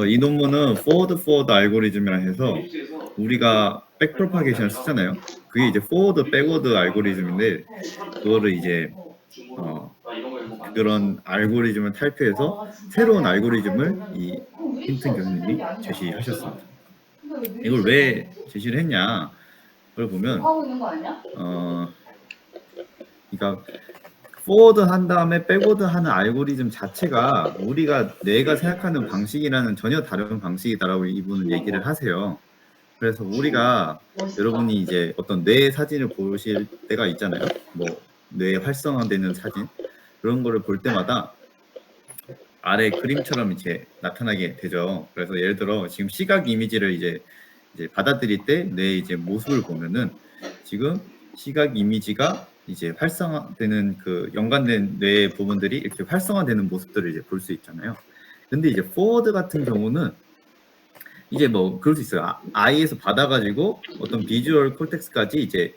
이 논문은 forward 알고리즘이라 해서 우리가 백 프로파게이션을 쓰잖아요. 그게 이제 forward, backward 알고리즘인데 그거를 이제 그런 알고리즘을 탈피해서 새로운 알고리즘을 이 힌튼 교수님이 제시하셨습니다. 이걸 왜 제시를 했냐? 그걸 보면 그러니까 포워드 한 다음에 백워드 하는 알고리즘 자체가 우리가 내가 생각하는 방식이라는 전혀 다른 방식이다라고 이분은 얘기를 하세요. 그래서 우리가 여러분이 이제 어떤 뇌 사진을 보실 때가 있잖아요. 뭐 뇌 활성화되는 사진 그런 거를 볼 때마다 아래 그림처럼 이렇게 나타나게 되죠. 그래서 예를 들어 지금 시각 이미지를 이제 받아들일 때 내 이제 모습을 보면은 지금 시각 이미지가 이제 활성화되는 그 연관된 뇌 부분들이 이렇게 활성화되는 모습들을 이제 볼 수 있잖아요. 근데 이제 포워드 같은 경우는 이제 뭐 그럴 수 있어요. 아이에서 받아가지고 어떤 비주얼 콜텍스까지 이제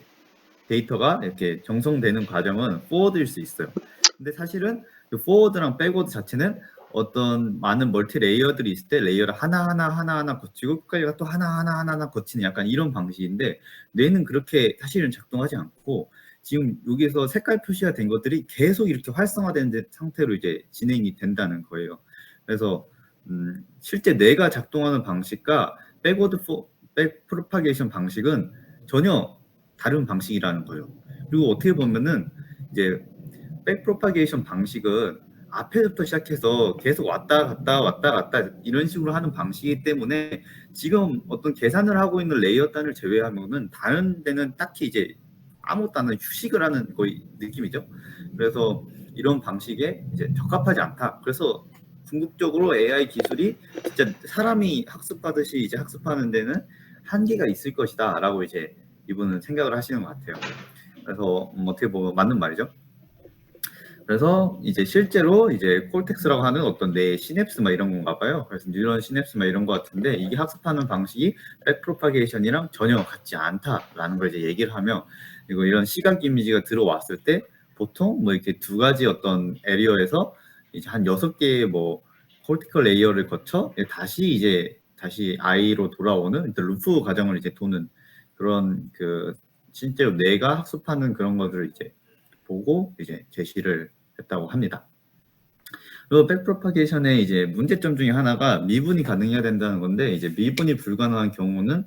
데이터가 이렇게 정성되는 과정은 포워드일 수 있어요. 근데 사실은 그 포워드랑 백워드 자체는 어떤 많은 멀티 레이어들이 있을 때 레이어를 하나하나 거치고 끝까지가 또 하나하나 거치는 약간 이런 방식인데 뇌는 그렇게 사실은 작동하지 않고 지금 여기서 색깔 표시가 된 것들이 계속 이렇게 활성화된 상태로 이제 진행이 된다는 거예요. 그래서 실제 뇌가 작동하는 방식과 백 프로파게이션 방식은 전혀 다른 방식이라는 거예요. 그리고 어떻게 보면은 이제 백 프로파게이션 방식은 앞에부터 시작해서 계속 왔다 갔다 이런 식으로 하는 방식이기 때문에 지금 어떤 계산을 하고 있는 레이어 단을 제외하면은 다른 데는 딱히 이제 아무것도 안 하는 휴식을 하는 거의 느낌이죠. 그래서 이런 방식에 이제 적합하지 않다. 그래서 궁극적으로 AI 기술이 진짜 사람이 학습하듯이 이제 학습하는 데는 한계가 있을 것이다라고 이제 이분은 생각을 하시는 것 같아요. 그래서 어떻게 보면 맞는 말이죠. 그래서 이제 실제로 이제 콜텍스라고 하는 어떤 뇌 시냅스 막 이런 건가 봐요. 그래서 뉴런 시냅스 막 이런 것 같은데 이게 학습하는 방식이 백프로파게이션이랑 전혀 같지 않다라는 걸 이제 얘기를 하며 그리고 이런 시각 이미지가 들어왔을 때 보통 뭐 이렇게 두 가지 어떤 에리어에서 이제 한 6개의 뭐 콜티컬 레이어를 거쳐 다시 아이로 돌아오는 루프 과정을 이제 도는 그런 그 실제로 뇌가 학습하는 그런 것들을 이제 보고 이제 제시를 했다고 합니다. 그리고 백프로파게이션의 이제 문제점 중에 하나가 미분이 가능해야 된다는 건데 이제 미분이 불가능한 경우는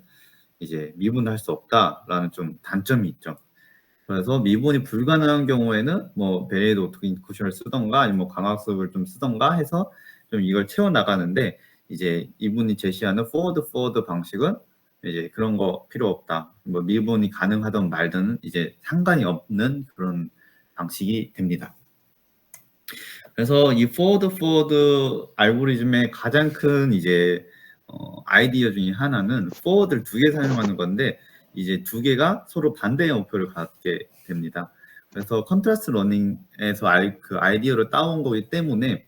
이제 미분할 수 없다라는 좀 단점이 있죠. 그래서 미분이 불가능한 경우에는 뭐 베리에이드 오토인쿠션을 쓰던가 아니면 뭐 광학습을 좀 쓰던가 해서 좀 이걸 채워 나가는데 이제 이분이 제시하는 포워드 방식은 이제 그런 거 필요 없다. 뭐 미분이 가능하던 말든 이제 상관이 없는 그런 방식이 됩니다. 그래서 이 포워드 알고리즘의 가장 큰 이제 아이디어 중에 하나는 포워드를 2개 사용하는 건데 이제 2개가 서로 반대의 목표를 갖게 됩니다. 그래서 컨트라스트 러닝에서 그 아이디어를 따온 거기 때문에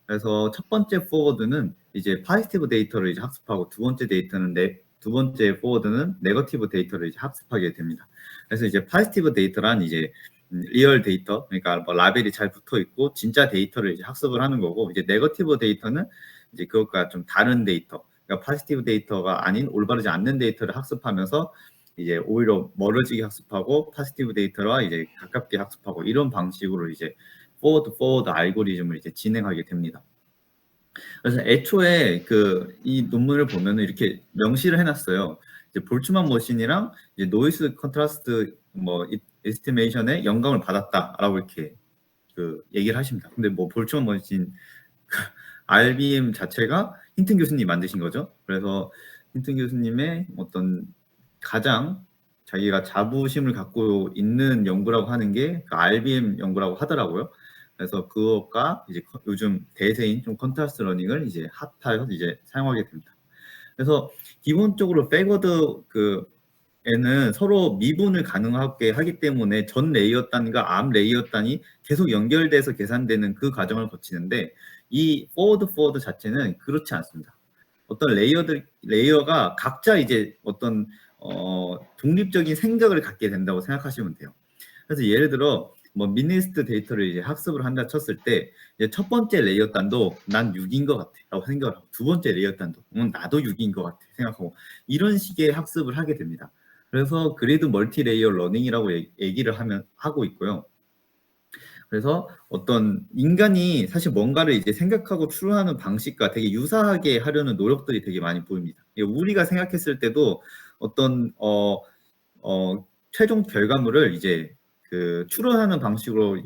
그래서 첫 번째 포워드는 이제 파지티브 데이터를 이제 학습하고 두 번째 포워드는 네거티브 데이터를 이제 학습하게 됩니다. 그래서 이제 파지티브 데이터란 이제 리얼 데이터, 그러니까 뭐 라벨이 잘 붙어 있고 진짜 데이터를 이제 학습을 하는 거고 이제 네거티브 데이터는 이제 그것과 좀 다른 데이터, 그러니까 파지티브 데이터가 아닌 올바르지 않는 데이터를 학습하면서 이제 오히려 멀어지게 학습하고 파지티브 데이터와 이제 가깝게 학습하고 이런 방식으로 이제 포워드 알고리즘을 이제 진행하게 됩니다. 그래서 애초에 이 논문을 보면은 이렇게 명시를 해놨어요. 이제 볼츠만 머신이랑 이제 노이즈 컨트라스트 뭐 에스티메이션에 영감을 받았다라고 이렇게 얘기를 하십니다. 근데 뭐 볼츠만 머신 RBM 자체가 힌튼 교수님이 만드신 거죠. 그래서 힌튼 교수님의 어떤 가장 자기가 자부심을 갖고 있는 연구라고 하는 게 RBM 연구라고 하더라고요. 그래서 그것과 이제 요즘 대세인 좀 컨트라스트 러닝을 이제 핫하여 이제 사용하게 됩니다. 그래서 기본적으로 백워드 에는 서로 미분을 가능하게 하기 때문에 전 레이어 단과 앞 레이어 단이 계속 연결돼서 계산되는 그 과정을 거치는데 이 포워드 자체는 그렇지 않습니다. 어떤 레이어가 각자 이제 어떤 독립적인 생각을 갖게 된다고 생각하시면 돼요. 그래서 예를 들어 뭐 미니스트 데이터를 이제 학습을 한다 쳤을 때 이제 첫 번째 레이어 단도 난 6인 것 같아라고 생각을 하고 두 번째 레이어 단도 나도 6인 것 같아 생각하고 이런 식의 학습을 하게 됩니다. 그래서 그리드 멀티 레이어 러닝이라고 얘기를 하고 있고요. 그래서 어떤 인간이 사실 뭔가를 이제 생각하고 추론하는 방식과 되게 유사하게 하려는 노력들이 되게 많이 보입니다. 우리가 생각했을 때도 어떤 최종 결과물을 이제 그 추론하는 방식으로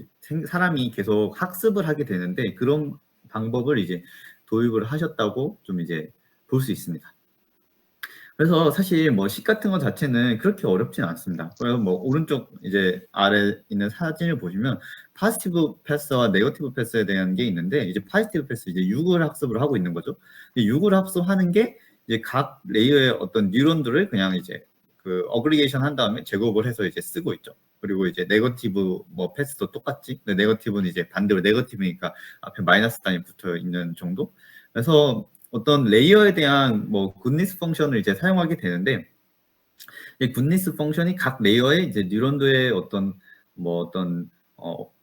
사람이 계속 학습을 하게 되는데 그런 방법을 이제 도입을 하셨다고 좀 이제 볼 수 있습니다. 그래서 사실 뭐 식 같은 거 자체는 그렇게 어렵진 않습니다. 그래서 뭐 오른쪽 이제 아래 있는 사진을 보시면 파지티브 패스와 네거티브 패스에 대한 게 있는데 이제 파지티브 패스 이제 6을 학습을 하고 있는 거죠. 6을 학습하는 게 이제 각 레이어의 어떤 뉴런들을 그냥 이제 그 어그리게이션 한 다음에 제곱을 해서 이제 쓰고 있죠. 그리고 이제 네거티브 뭐 패스도 똑같지. 근데 네거티브는 이제 반대로 네거티브니까 앞에 마이너스 단위 붙어 있는 정도. 그래서 어떤 레이어에 대한 뭐 굿니스 펑션을 이제 사용하게 되는데 이 굿니스 펑션이 각 레이어에 이제 뉴런드의 어떤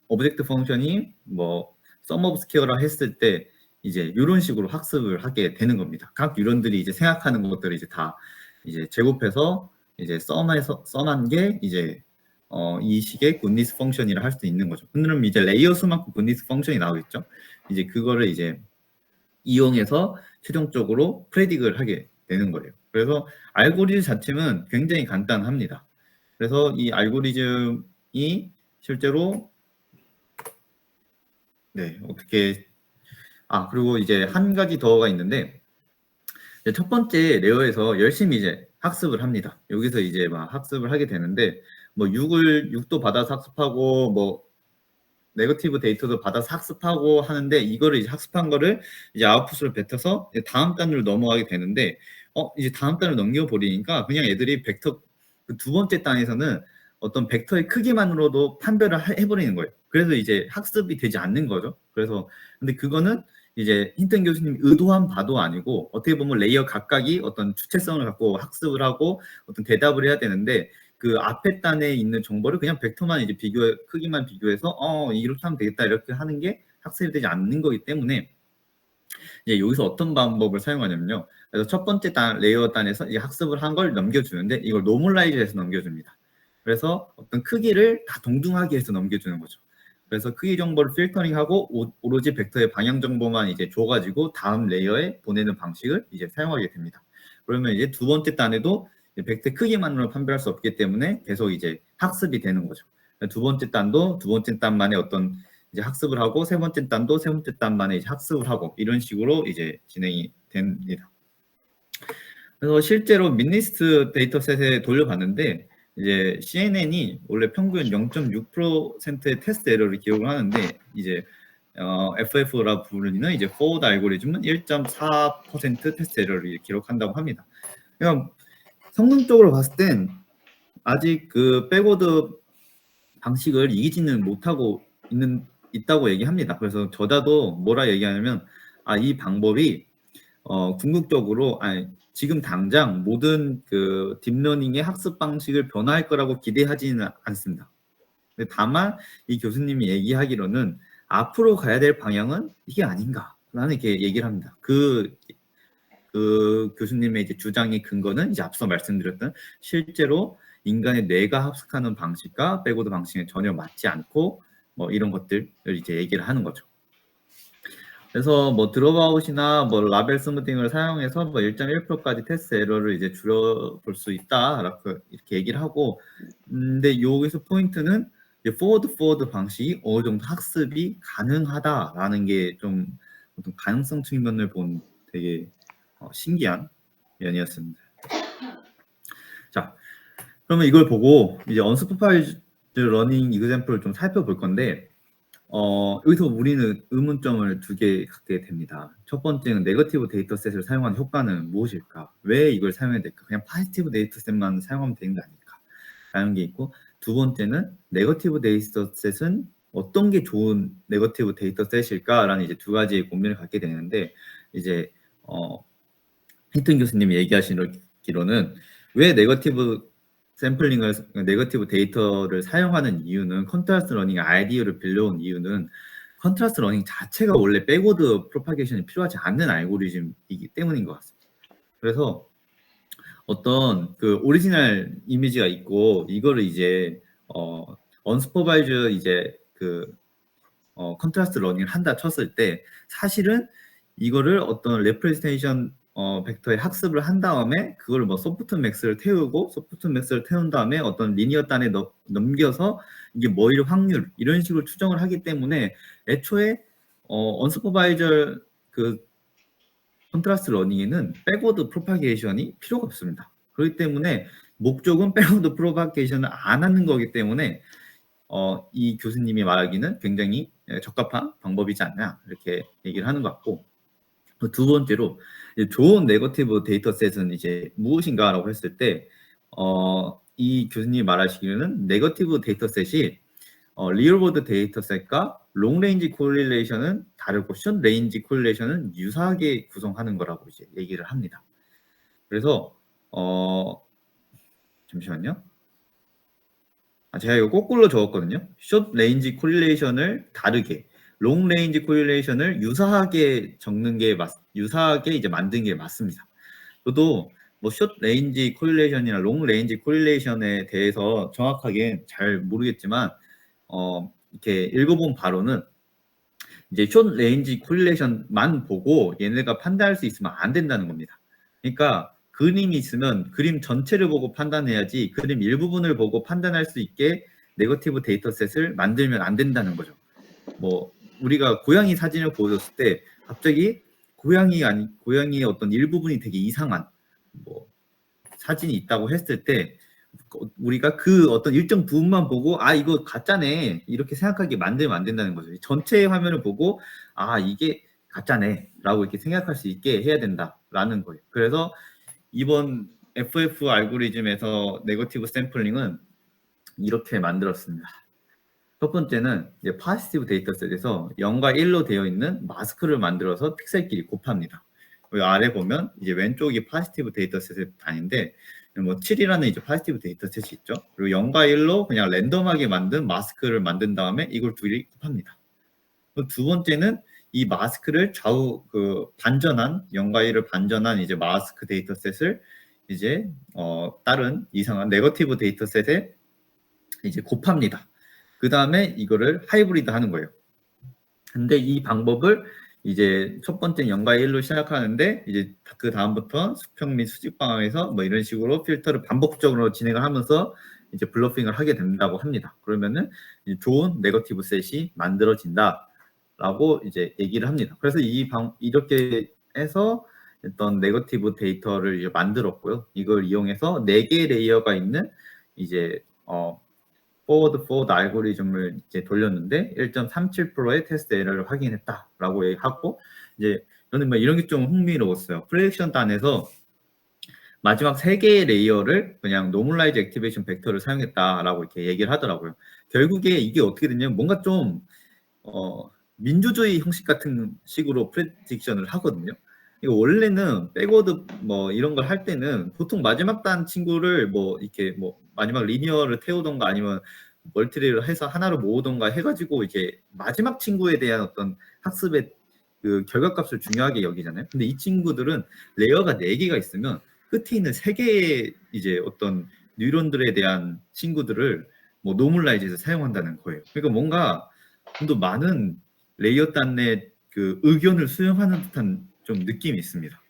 오브젝트 펑션이 뭐 썸 오브 스퀘어라 했을 때 이제 이런 식으로 학습을 하게 되는 겁니다. 각 뉴런들이 이제 생각하는 것들을 이제 다 이제 제곱해서 이제 썸한 게 이제 이 식의 굿니스 펑션이라 할 수 있는 거죠. 그러면 이제 레이어 수만큼 굿니스 펑션이 나오겠죠. 이제 그거를 이제 이용해서 최종적으로 프레딕을 하게 되는 거예요. 그래서 알고리즘 자체는 굉장히 간단합니다. 그래서 이 알고리즘이 실제로 어떻게 그리고 이제 한 가지 더가 있는데 첫 번째 레어에서 열심히 이제 학습을 합니다. 여기서 이제 막 학습을 하게 되는데 뭐 6도 받아서 학습하고 뭐 네거티브 데이터도 받아서 학습하고 하는데 이거를 이제 학습한 거를 이제 아웃풋으로 뱉어서 이제 다음 단으로 넘어가게 되는데 이제 다음 단을 넘겨버리니까 그냥 애들이 벡터 그 두 번째 단에서는 어떤 벡터의 크기만으로도 판별을 해버리는 거예요. 그래서 이제 학습이 되지 않는 거죠. 그래서 근데 그거는 이제 힌튼 교수님 의도한 바도 아니고 어떻게 보면 레이어 각각이 어떤 주체성을 갖고 학습을 하고 어떤 대답을 해야 되는데 그 앞에 단에 있는 정보를 그냥 벡터만 이제 크기만 비교해서 이렇게 하면 되겠다 이렇게 하는 게 학습이 되지 않는 거기 때문에 이제 여기서 어떤 방법을 사용하냐면요. 그래서 첫 번째 레이어 단에서 이 학습을 한 걸 넘겨주는데 이걸 노멀라이즈해서 넘겨줍니다. 그래서 어떤 크기를 다 동등하게 해서 넘겨주는 거죠. 그래서 크기 정보를 필터링하고 오로지 벡터의 방향 정보만 이제 줘가지고 다음 레이어에 보내는 방식을 이제 사용하게 됩니다. 그러면 이제 두 번째 단에도 벡터 크기만으로 판별할 수 없기 때문에 계속 이제 학습이 되는 거죠. 두 번째 단도 두 번째 단만의 어떤 이제 학습을 하고 세 번째 단도 세 번째 단만에 이제 학습을 하고 이런 식으로 이제 진행이 됩니다. 그래서 실제로 민니스트 데이터셋에 돌려봤는데 이제 CNN이 원래 평균 0.6%의 테스트 에러를 기록을 하는데 이제 FF라 부르는 이제 포워드 알고리즘은 1.4% 테스트 에러를 기록한다고 합니다. 그냥 성능적으로 봤을 땐 아직 그 백워드 방식을 이기지는 못하고 있다고 얘기합니다. 그래서 저자도 뭐라 얘기하냐면 이 방법이 궁극적으로 지금 당장 모든 그 딥러닝의 학습 방식을 변화할 거라고 기대하지는 않습니다. 다만 이 교수님이 얘기하기로는 앞으로 가야 될 방향은 이게 아닌가 라는 이렇게 얘기를 합니다. 그 교수님의 이제 주장의 근거는 이제 앞서 말씀드렸던 실제로 인간의 뇌가 합숙하는 방식과 백워드 방식에 전혀 맞지 않고 뭐 이런 것들을 이제 얘기를 하는 거죠. 그래서 뭐 드롭아웃이나 뭐 라벨 스무딩을 사용해서 뭐 1.1%까지 테스트 에러를 이제 줄여볼 수 있다라고 이렇게 얘기를 하고, 근데 여기서 포인트는 포워드 방식이 어느 정도 학습이 가능하다라는 게 좀 어떤 가능성 측면을 본 되게 신기한 면이었습니다. 자, 그러면 이걸 보고 이제 언스퍼바이즈드 러닝 이그젬플을 좀 살펴볼 건데. 여기서 우리는 의문점을 두 개 갖게 됩니다. 첫 번째는 네거티브 데이터셋을 사용하는 효과는 무엇일까? 왜 이걸 사용해야 될까? 그냥 파지티브 데이터셋만 사용하면 되는 거 아닐까? 라는 게 있고, 두 번째는 네거티브 데이터셋은 어떤 게 좋은 네거티브 데이터셋일까? 라는 이제 두 가지의 고민을 갖게 되는데, 이제 힌튼 교수님이 얘기하시기로는 왜 네거티브 샘플링을 네거티브 데이터를 사용하는 이유는 컨트라스트 러닝 아이디어를 빌려온 이유는 컨트라스트 러닝 자체가 원래 백워드 프로파게이션이 필요하지 않는 알고리즘이기 때문인 것 같습니다. 그래서 어떤 그 오리지널 이미지가 있고 이거를 이제 언스퍼바이즈 이제 그 컨트라스트 러닝을 한다 쳤을 때 사실은 이거를 어떤 레프레젠테이션 벡터에 학습을 한 다음에 그걸 뭐 소프트맥스를 태우고 소프트맥스를 태운 다음에 어떤 리니어 단에 넘겨서 이게 뭐일 확률 이런 식으로 추정을 하기 때문에 애초에 언스퍼바이저 그 컨트라스트 러닝에는 백워드 프로파게이션이 필요가 없습니다. 그렇기 때문에 목적은 백워드 프로파게이션을 안 하는 거기 때문에 이 교수님이 말하기는 굉장히 적합한 방법이지 않냐 이렇게 얘기를 하는 것 같고, 두 번째로 좋은 네거티브 데이터셋은 이제 무엇인가라고 했을 때 이 교수님이 말하시기로는 네거티브 데이터셋이 리얼월드 데이터셋과 롱레인지 코릴레이션은 다르고 숏레인지 코릴레이션은 유사하게 구성하는 거라고 이제 얘기를 합니다. 그래서 잠시만요. 제가 이거 거꾸로 적었거든요. 숏레인지 코릴레이션을 다르게, 롱레인지 코릴레이션을 유사하게 적는 게 유사하게 이제 만든 게 맞습니다. 저도 뭐 숏레인지 코릴레이션이나 롱레인지 코릴레이션에 대해서 정확하게 잘 모르겠지만 이렇게 읽어본 바로는 이제 숏레인지 코릴레이션만 보고 얘네가 판단할 수 있으면 안 된다는 겁니다. 그러니까 그림이 있으면 그림 전체를 보고 판단해야지 그림 일부분을 보고 판단할 수 있게 네거티브 데이터셋을 만들면 안 된다는 거죠. 뭐 우리가 고양이 사진을 보여줬을 때 갑자기 고양이의 어떤 일부분이 되게 이상한 뭐 사진이 있다고 했을 때 우리가 그 어떤 일정 부분만 보고 이거 가짜네 이렇게 생각하게 만들면 안 된다는 거죠. 전체 화면을 보고 이게 가짜네 라고 이렇게 생각할 수 있게 해야 된다라는 거예요. 그래서 이번 FF 알고리즘에서 네거티브 샘플링은 이렇게 만들었습니다. 첫 번째는 이제 파지티브 데이터셋에서 0과 1로 되어 있는 마스크를 만들어서 픽셀끼리 곱합니다. 여기 아래 보면 이제 왼쪽이 파지티브 데이터셋이 아닌데 뭐 7이라는 이제 파지티브 데이터셋이 있죠. 그리고 0과 1로 그냥 랜덤하게 만든 마스크를 만든 다음에 이걸 둘이 곱합니다. 두 번째는 이 마스크를 좌우 반전한 0과 1을 반전한 이제 마스크 데이터셋을 이제 다른 이상한 네거티브 데이터셋에 이제 곱합니다. 그 다음에 이거를 하이브리드 하는 거예요. 근데 이 방법을 이제 첫 번째 0과 1로 시작하는데 이제 그 다음부터 수평 및 수직 방향에서 뭐 이런 식으로 필터를 반복적으로 진행을 하면서 이제 블러핑을 하게 된다고 합니다. 그러면은 좋은 네거티브 셋이 만들어진다라고 이제 얘기를 합니다. 그래서 이렇게 해서 어떤 네거티브 데이터를 이제 만들었고요. 이걸 이용해서 4개 레이어가 있는 이제 포워드 알고리즘을 이제 돌렸는데 1.37%의 테스트 에러를 확인했다라고 하고, 이제 저는 뭐 이런 게 좀 흥미로웠어요. 프레딕션 단에서 마지막 3개의 레이어를 그냥 노멀라이즈 액티베이션 벡터를 사용했다라고 이렇게 얘기를 하더라고요. 결국에 이게 어떻게 됐냐면 뭔가 좀 민주주의 형식 같은 식으로 프레딕션을 하거든요. 이거 원래는 백워드 뭐 이런 걸 할 때는 보통 마지막 단 친구를 뭐 이렇게 뭐 마지막 리니어를 태우던가 아니면 멀티를 해서 하나로 모으던가 해가지고 이제 마지막 친구에 대한 어떤 학습의 그 결과값을 중요하게 여기잖아요. 근데 이 친구들은 레이어가 4개가 있으면 끝에 있는 3개의 이제 어떤 뉴런들에 대한 친구들을 뭐 노멀라이즈해서 사용한다는 거예요. 그러니까 뭔가 좀 더 많은 레이어 단의 그 의견을 수용하는 듯한 좀 느낌이 있습니다.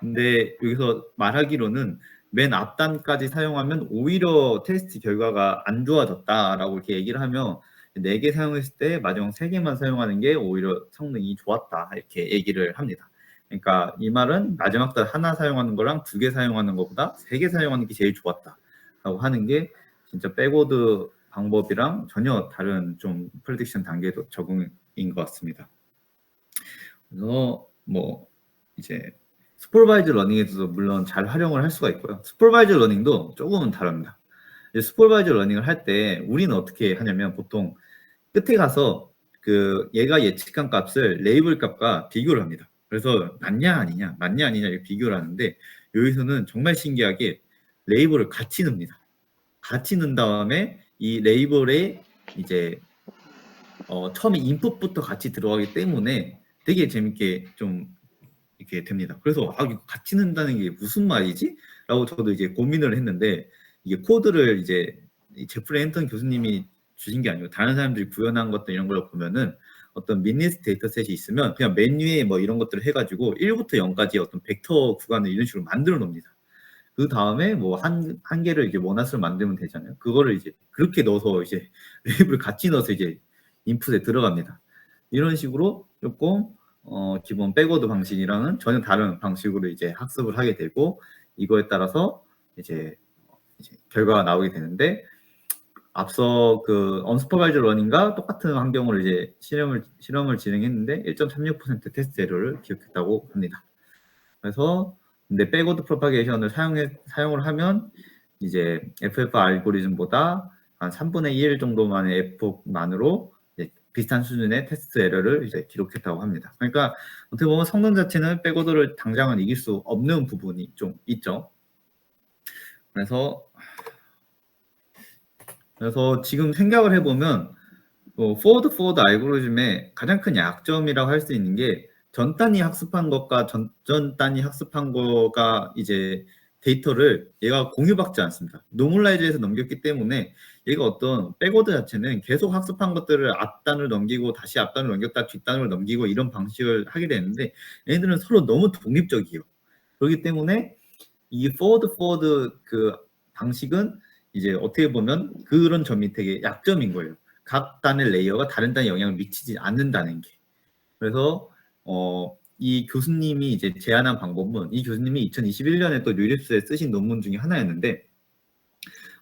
근데 여기서 말하기로는 맨 앞단까지 사용하면 오히려 테스트 결과가 안 좋아졌다라고 이렇게 얘기를 하며 4개 사용했을 때 마지막 3개만 사용하는 게 오히려 성능이 좋았다 이렇게 얘기를 합니다. 그러니까 이 말은 마지막 단 하나 사용하는 거랑 2개 사용하는 것보다 3개 사용하는 게 제일 좋았다라고 하는 게 진짜 백워드 방법이랑 전혀 다른 좀 프레딕션 단계도 적응인 것 같습니다. 그래서 뭐 이제 슈퍼바이즈 러닝에서도 물론 잘 활용을 할 수가 있고요. 슈퍼바이즈 러닝도 조금은 다릅니다. 슈퍼바이즈 러닝을 할 때 우리는 어떻게 하냐면 보통 끝에 가서 그 얘가 예측한 값을 레이블 값과 비교를 합니다. 그래서 맞냐 아니냐 이렇게 비교를 하는데 여기서는 정말 신기하게 레이블을 같이 넣습니다. 같이 넣은 다음에 이 레이블에 이제 처음에 인풋부터 같이 들어가기 때문에 되게 재밌게 좀 이렇게 됩니다. 그래서 이거 같이 넣는다는 게 무슨 말이지? 라고 저도 이제 고민을 했는데, 이게 코드를 이제 제프리 헨턴 교수님이 주신 게 아니고 다른 사람들이 구현한 것들 이런 걸 보면은 어떤 미니스 데이터셋이 있으면 그냥 맨 위에 뭐 이런 것들을 해가지고 1부터 0까지 어떤 벡터 구간을 이런 식으로 만들어 놓습니다. 그 다음에 뭐 한 개를 이제 원화수를 만들면 되잖아요. 그거를 이제 그렇게 넣어서 이제 레이블을 같이 넣어서 이제 인풋에 들어갑니다. 이런 식으로 조금 기본 백워드 방식이랑은 전혀 다른 방식으로 이제 학습을 하게 되고, 이거에 따라서 이제 결과가 나오게 되는데, 앞서 그 언스퍼바이저 러닝과 똑같은 환경으로 이제 실험을 진행했는데 1.36% 테스트 에러를 기록했다고 합니다. 그래서 근데 백워드 프로파게이션을 사용을 하면 이제 FF 알고리즘보다 한 3분의 1 정도만의 F폭만으로 비슷한 수준의 테스트 에러를 이제 기록했다고 합니다. 그러니까 어떻게 보면 성능 자체는 백워드를 당장은 이길 수 없는 부분이 좀 있죠. 그래서 지금 생각을 해보면 포워드 알고리즘의 가장 큰 약점이라고 할 수 있는 게 전 단위 학습한 것과 전 단위 학습한 거가 이제 데이터를 얘가 공유받지 않습니다. 노멀라이즈해서 넘겼기 때문에 얘가 어떤 백워드 자체는 계속 학습한 것들을 앞단을 넘기고 다시 앞단을 넘겼다 뒷단을 넘기고 이런 방식을 하게 되는데, 얘네들은 서로 너무 독립적이에요. 그렇기 때문에 이 포워드 그 방식은 이제 어떻게 보면 그런 점이 되게 약점인 거예요. 각 단의 레이어가 다른 단에 영향을 미치지 않는다는 게. 그래서 이 교수님이 이제 제안한 방법은, 이 교수님이 2021년에 또 뉴립스에 쓰신 논문 중에 하나였는데,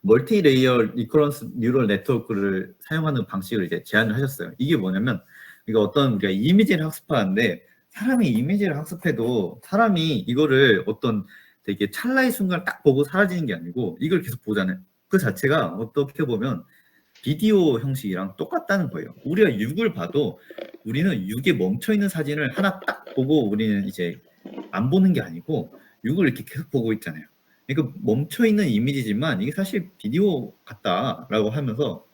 멀티 레이어 리커런스 뉴럴 네트워크를 사용하는 방식을 이제 제안을 하셨어요. 이게 뭐냐면, 이거 어떤 우리가 이미지를 학습하는데, 사람이 이미지를 학습해도 사람이 이거를 어떤 되게 찰나의 순간 딱 보고 사라지는 게 아니고 이걸 계속 보잖아요. 그 자체가 어떻게 보면 비디오 형식이랑 똑같다는 거예요. 우리가 6을 봐도 우리는 6에 멈춰있는 사진을 하나 딱 보고 우리는 이제 안 보는 게 아니고 6을 이렇게 계속 보고 있잖아요. 그러니까 멈춰있는 이미지지만 이게 사실 비디오 같다라고 하면서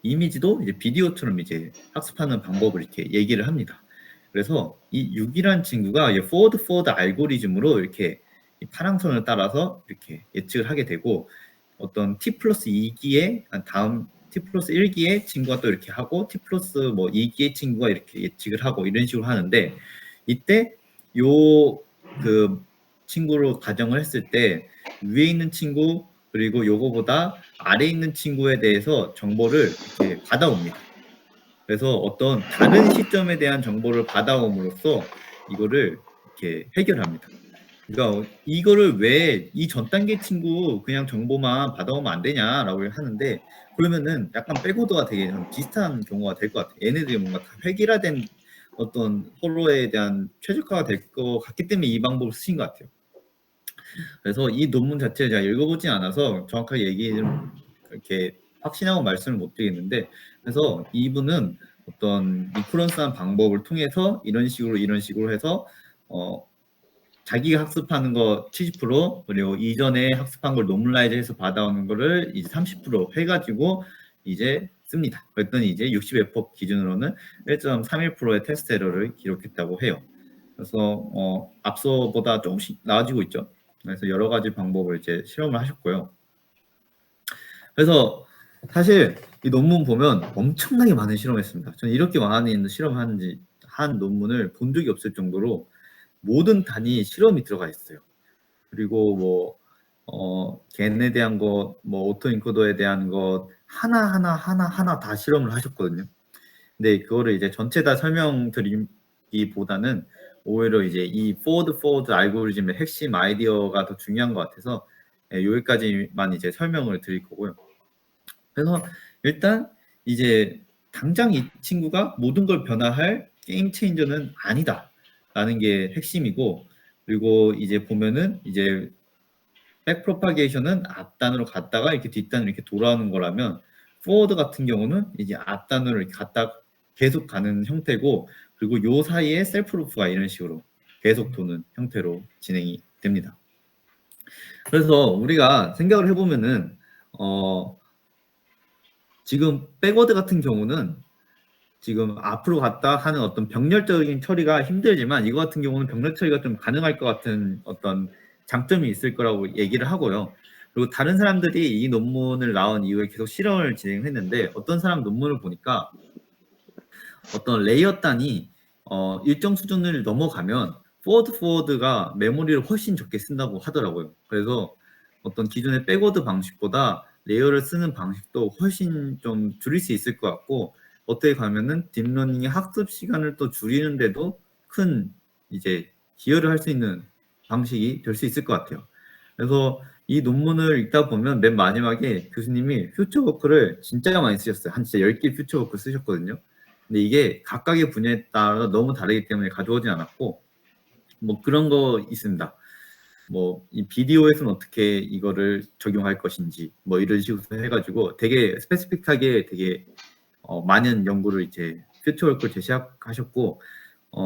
이미지도 이제 비디오처럼 이제 학습하는 방법을 이렇게 얘기를 합니다. 그래서 이 6이란 친구가 포워드 알고리즘으로 이렇게 파랑선을 따라서 이렇게 예측을 하게 되고, 어떤 t 플러스 2기의 다음 t 플러스 1기의 친구가 또 이렇게 하고 t 플러스 뭐 2기의 친구가 이렇게 예측을 하고 이런 식으로 하는데, 이때 요 그 친구로 가정을 했을 때 위에 있는 친구 그리고 요거보다 아래에 있는 친구에 대해서 정보를 이렇게 받아옵니다. 그래서 어떤 다른 시점에 대한 정보를 받아옴으로써 이거를 이렇게 해결합니다. 그러니까 이거를 왜 이 전 단계 친구 그냥 정보만 받아오면 안 되냐라고 하는데, 그러면은 약간 백오더가 되게 좀 비슷한 경우가 될 것 같아요. 얘네들이 뭔가 다 획일화된 어떤 서로에 대한 최적화가 될 것 같기 때문에 이 방법을 쓰신 것 같아요. 그래서 이 논문 자체를 제가 읽어보지 않아서 정확하게 이렇게 확신하고 말씀을 못 드리겠는데, 그래서 이분은 어떤 리퍼런스한 방법을 통해서 이런 식으로 해서 자기가 학습하는 거 70% 그리고 이전에 학습한 걸 노멀라이즈해서 받아오는 거를 이제 30% 해가지고 이제 씁니다. 그랬더니 이제 60F 기준으로는 1.31%의 테스트 에러를 기록했다고 해요. 그래서 앞서보다 조금씩 나아지고 있죠. 그래서 여러 가지 방법을 이제 실험을 하셨고요. 그래서 사실 이 논문 보면 엄청나게 많은 실험했습니다. 저는 이렇게 많은 실험한 논문을 본 적이 없을 정도로 모든 단위 실험이 들어가 있어요. 그리고 뭐 겐에 대한 것, 뭐 오토인코더에 대한 것 하나 다 실험을 하셨거든요. 근데 그거를 이제 전체 다 설명드리기보다는 오히려 이제 이 포워드 알고리즘의 핵심 아이디어가 더 중요한 것 같아서 여기까지만 이제 설명을 드릴 거고요. 그래서 일단 이제 당장 이 친구가 모든 걸 변화할 게임 체인저는 아니다라는 게 핵심이고, 그리고 이제 보면은 이제 백 프로파게이션은 앞단으로 갔다가 이렇게 뒷단으로 이렇게 돌아오는 거라면, 포워드 같은 경우는 이제 앞단으로 이렇게 갔다 계속 가는 형태고, 그리고 요 사이에 셀프 루프가 이런 식으로 계속 도는 형태로 진행이 됩니다. 그래서 우리가 생각을 해보면은 지금 백워드 같은 경우는 지금 앞으로 갔다 하는 어떤 병렬적인 처리가 힘들지만 이거 같은 경우는 병렬 처리가 좀 가능할 것 같은 어떤 장점이 있을 거라고 얘기를 하고요. 그리고 다른 사람들이 이 논문을 나온 이후에 계속 실험을 진행했는데 어떤 사람 논문을 보니까 어떤 레이어 단이 일정 수준을 넘어가면 포워드가 메모리를 훨씬 적게 쓴다고 하더라고요. 그래서 어떤 기존의 백워드 방식보다 레이어를 쓰는 방식도 훨씬 좀 줄일 수 있을 것 같고 어떻게 가면은 딥러닝의 학습 시간을 또 줄이는데도 큰 이제 기여를 할 수 있는 방식이 될 수 있을 것 같아요. 그래서 이 논문을 읽다 보면 맨 마지막에 교수님이 퓨처워크를 진짜 많이 쓰셨어요. 한 진짜 10개 퓨처워크 쓰셨거든요. 근데 이게 각각의 분야에 따라 너무 다르기 때문에 가져오진 않았고 뭐 그런 거 있습니다. 뭐 이 비디오에서는 어떻게 이거를 적용할 것인지 뭐 이런 식으로 해가지고 되게 스페시픽하게 되게 많은 연구를 이제 퓨처워크를 제시하셨고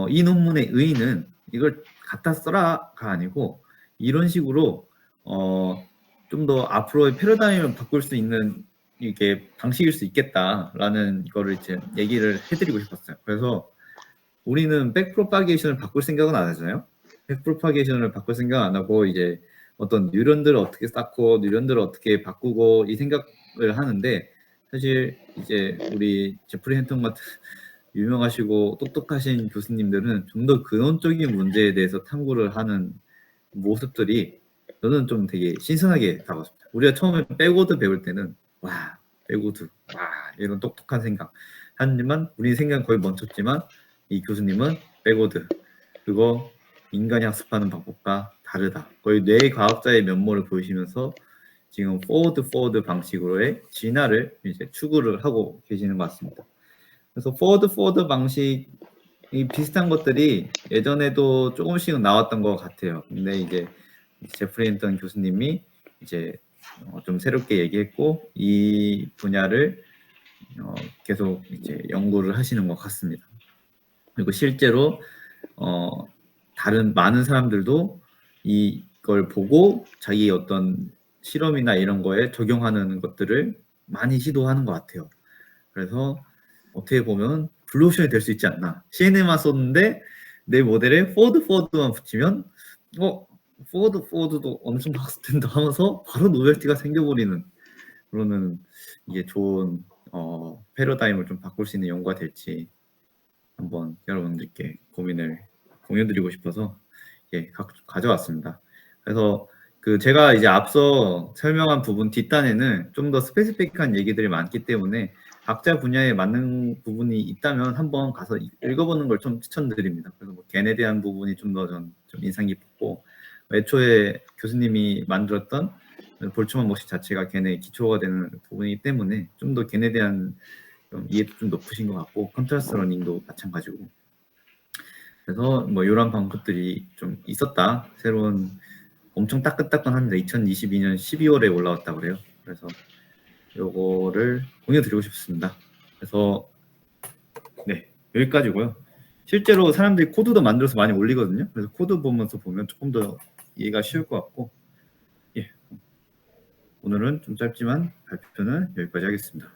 이 논문의 의의는 이걸 갖다 써라가 아니고 이런 식으로 좀 더 앞으로의 패러다임을 바꿀 수 있는 이게 방식일 수 있겠다라는 거를 이제 얘기를 해드리고 싶었어요. 그래서 우리는 백프로파게이션을 바꿀 생각은 안 하잖아요. 백프로파게이션을 바꿀 생각 안 하고 이제 어떤 뉴런들을 어떻게 쌓고 뉴런들을 어떻게 바꾸고 이 생각을 하는데 사실 이제 우리 제프리 헨턴 같은 유명하시고 똑똑하신 교수님들은 좀 더 근원적인 문제에 대해서 탐구를 하는 모습들이 저는 좀 되게 신선하게 다가왔습니다. 우리가 처음에 백워드 배울 때는 와 백워드 와 이런 똑똑한 생각 하지만 우리 생각은 거의 멈췄지만 이 교수님은 백워드 그거 인간이 학습하는 방법과 다르다. 거의 뇌과학자의 면모를 보이시면서 지금 포워드 방식으로의 진화를 이제 추구를 하고 계시는 것 같습니다. 그래서 포워드 방식이 비슷한 것들이 예전에도 조금씩은 나왔던 것 같아요. 근데 이제 제프리 헨턴 교수님이 이제 좀 새롭게 얘기했고 이 분야를 계속 이제 연구를 하시는 것 같습니다. 그리고 실제로 다른 많은 사람들도 이걸 보고 자기 어떤 실험이나 이런 거에 적용하는 것들을 많이 시도하는 것 같아요. 그래서 어떻게 보면 블루오션이 될 수 있지 않나. CNN만 썼는데 내 모델에 포워드만 붙이면 포워드도 엄청 학습된다 하면서 바로 노벨티가 생겨버리는 그러면 이게 좋은 패러다임을 좀 바꿀 수 있는 연구가 될지 한번 여러분들께 고민을 공유드리고 싶어서 가져왔습니다. 그래서 그 제가 이제 앞서 설명한 부분 뒷단에는 좀 더 스페시픽한 얘기들이 많기 때문에 각자 분야에 맞는 부분이 있다면 한번 가서 읽어보는 걸 좀 추천드립니다. 그래서 뭐 겐에 대한 부분이 좀 더 좀 인상 깊었고 애초에 교수님이 만들었던 볼츠만模식 자체가 겐의 기초가 되는 부분이기 때문에 좀 더 겐에 대한 좀 이해도 좀 높으신 것 같고 컨트라스트 러닝도 마찬가지고 그래서 뭐 이런 방법들이 좀 있었다. 새로운 엄청 따끈따끈한데 2022년 12월에 올라왔다 그래요. 그래서 요거를 공유드리고 싶습니다. 그래서 네 여기까지고요. 실제로 사람들이 코드도 만들어서 많이 올리거든요. 그래서 코드 보면서 보면 조금 더 이해가 쉬울 것 같고 오늘은 좀 짧지만 발표는 여기까지 하겠습니다.